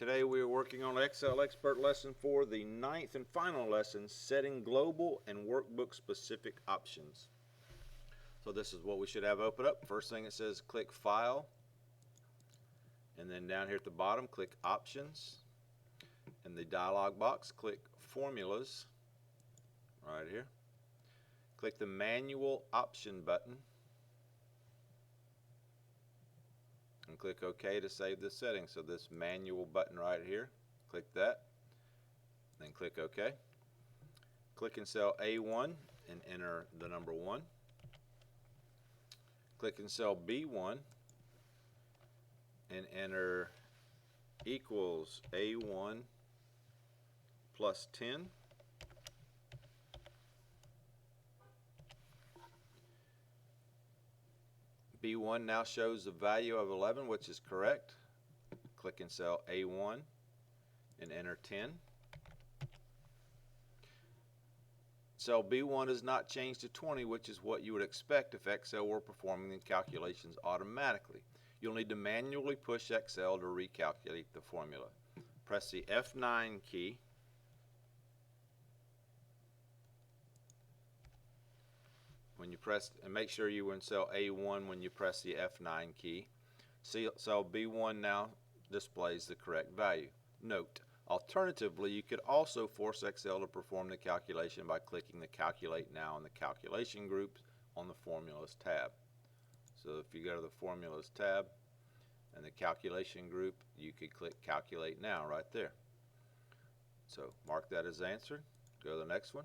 Today we are working on Excel Expert Lesson 4, the 9th and final lesson, setting global and workbook specific options. So this is what we should have open up. First thing it says click File, and then down here at the bottom click Options. In the dialog box click Formulas, right here. Click the Manual Option button and click OK to save the setting. So this manual button right here, click that, then click OK. Click in cell A1 and enter the number 1. Click in cell B1 and enter equals A1 plus 10. B1 now shows the value of 11, which is correct. Click in cell A1 and enter 10. Cell B1 is not changed to 20, which is what you would expect if Excel were performing the calculations automatically. You'll need to manually push Excel to recalculate the formula. Press the F9 key. When you press, and make sure you were in cell A1 when you press the F9 key. Cell B1 now displays the correct value. Note, alternatively, you could also force Excel to perform the calculation by clicking the Calculate Now in the Calculation group on the Formulas tab. So if you go to the Formulas tab and the Calculation group, you could click Calculate Now right there. So mark that as answered. Go to the next one.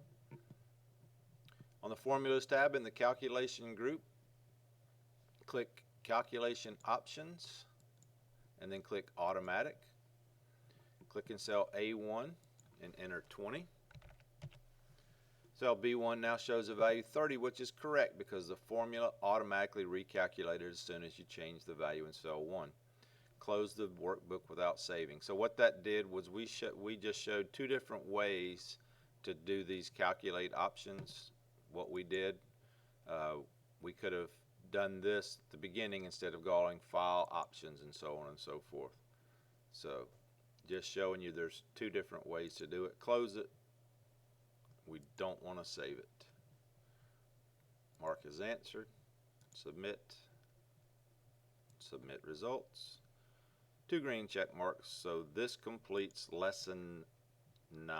On the Formulas tab in the Calculation group, click Calculation Options and then click Automatic. Click in cell A1 and enter 20. Cell B1 now shows a value 30, which is correct because the formula automatically recalculated as soon as you change the value in cell 1. Close the workbook without saving. So what that did was we just showed two different ways to do these calculate options. What we did, we could have done this at the beginning instead of going File, Options, and so on and so forth. So just showing you there's two different ways to do it. Close it. We don't want to save it. Mark as answered. Submit. Submit results. 2 green check marks. So this completes lesson 9.